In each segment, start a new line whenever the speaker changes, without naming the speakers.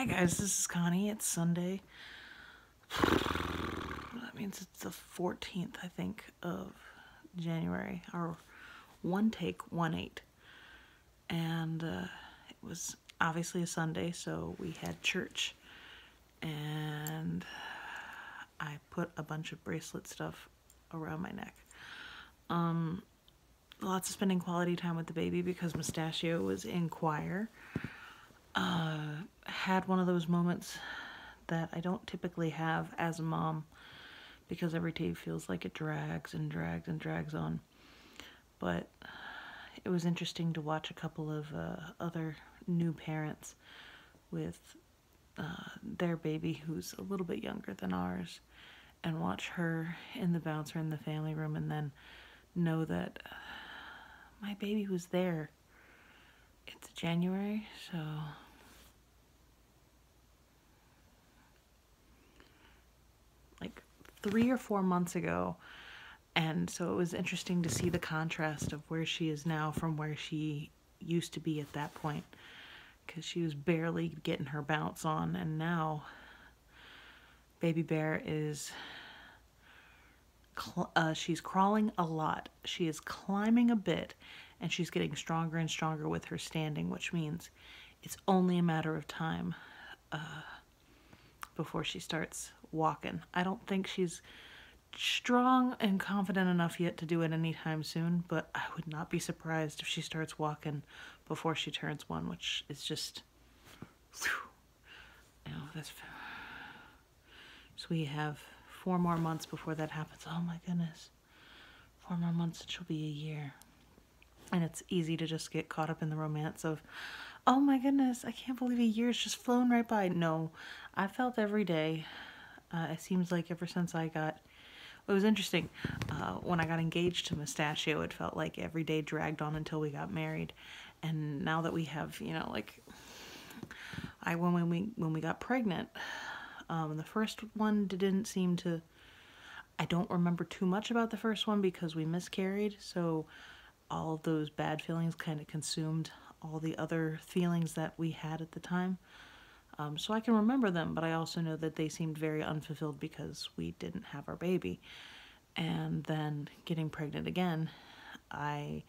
Hi guys, this is Connie. It's Sunday. That means it's the 14th, I think, of January. Our 1-8. And it was obviously a Sunday, so we had church. And I put a bunch of bracelet stuff around my neck. Lots of spending quality time with the baby because Mustachio was in choir. Had one of those moments that I don't typically have as a mom because every day feels like it drags and drags and drags on. But it was interesting to watch a couple of other new parents with their baby who's a little bit younger than ours and watch her in the bouncer in the family room and then know that my baby was there. It's January, so like 3 or 4 months ago, and so it was interesting to see the contrast of where she is now from where she used to be at that point, because she was barely getting her bounce on, and now baby bear is she's crawling a lot, she is climbing a bit, and she's getting stronger and stronger with her standing, which means it's only a matter of time before she starts walking. I don't think she's strong and confident enough yet to do it anytime soon, but I would not be surprised if she starts walking before she turns 1, which is just, that's, so we have 4 more months before that happens. Oh my goodness, 4 more months and she'll be a year. And it's easy to just get caught up in the romance of, oh my goodness, I can't believe a year's just flown right by. No, I felt every day. It seems like ever since it was interesting. When I got engaged to Mustachio, it felt like every day dragged on until we got married. And now that we have, when we got pregnant, the first one didn't seem to, I don't remember too much about the first one because we miscarried. So all of those bad feelings kind of consumed all the other feelings that we had at the time. So I can remember them, but I also know that they seemed very unfulfilled because we didn't have our baby. And then getting pregnant again, I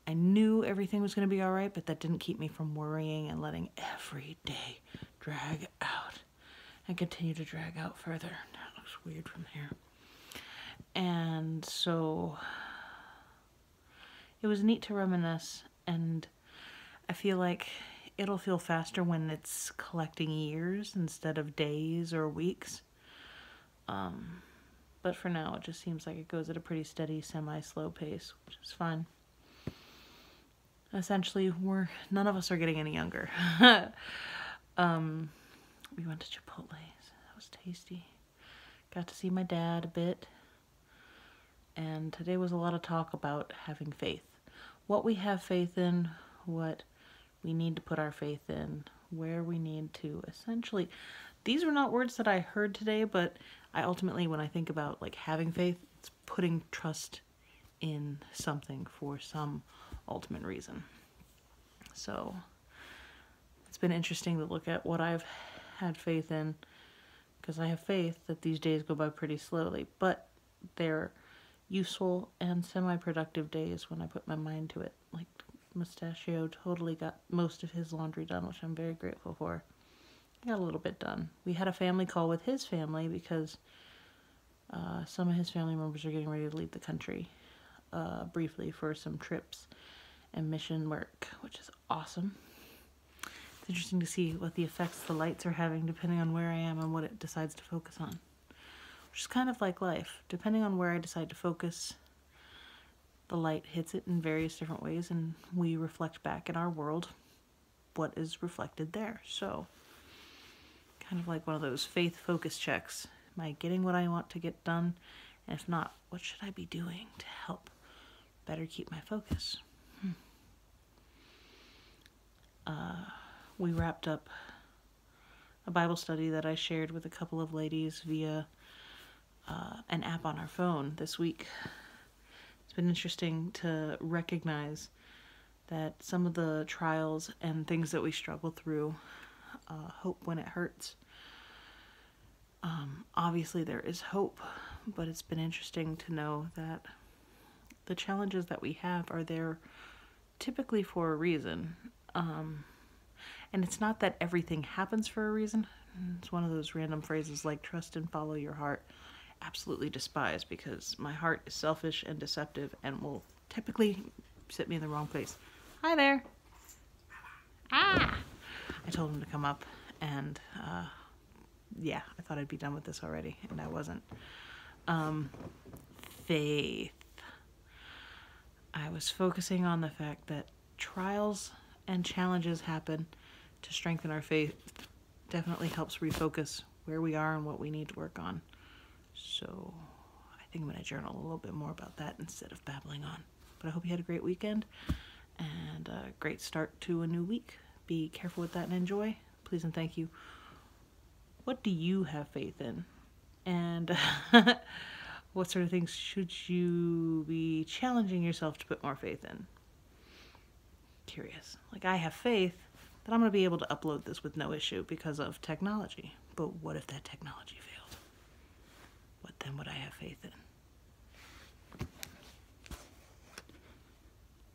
knew everything was going to be all right, but that didn't keep me from worrying and letting every day drag out and continue to drag out further. That looks weird from here. And so it was neat to reminisce, and I feel like it'll feel faster when it's collecting years instead of days or weeks. But for now, it just seems like it goes at a pretty steady, semi-slow pace, which is fine. Essentially, none of us are getting any younger. We went to Chipotle. That was tasty. Got to see my dad a bit. And today was a lot of talk about having faith. What we have faith in, what we need to put our faith in, where we need to essentially, these were not words that I heard today, but I ultimately, when I think about like having faith, it's putting trust in something for some ultimate reason. So it's been interesting to look at what I've had faith in, because I have faith that these days go by pretty slowly, but they're useful and semi-productive days when I put my mind to it. Like Mustachio totally got most of his laundry done, which I'm very grateful for. I got a little bit done. We had a family call with his family because some of his family members are getting ready to leave the country briefly for some trips and mission work, which is awesome. It's interesting to see what the effects the lights are having depending on where I am and what it decides to focus on. Which is kind of like life. Depending on where I decide to focus, the light hits it in various different ways, and we reflect back in our world what is reflected there. So, kind of like one of those faith focus checks. Am I getting what I want to get done? And if not, what should I be doing to help better keep my focus? We wrapped up a Bible study that I shared with a couple of ladies via an app on our phone this week. It's been interesting to recognize that some of the trials and things that we struggle through hope when it hurts. Obviously there is hope, but it's been interesting to know that the challenges that we have are there typically for a reason. And it's not that everything happens for a reason. It's one of those random phrases like trust and follow your heart. Absolutely despise, because my heart is selfish and deceptive and will typically set me in the wrong place. Hi there. Ah! I told him to come up, and yeah, I thought I'd be done with this already, and I wasn't. Faith. I was focusing on the fact that trials and challenges happen to strengthen our faith. Definitely helps refocus where we are and what we need to work on. So I think I'm going to journal a little bit more about that instead of babbling on. But I hope you had a great weekend and a great start to a new week. Be careful with that and enjoy. Please and thank you. What do you have faith in? And what sort of things should you be challenging yourself to put more faith in? Curious. Like, I have faith that I'm going to be able to upload this with no issue because of technology. But what if that technology failed? What then would I have faith in?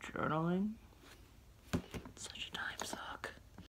Journaling.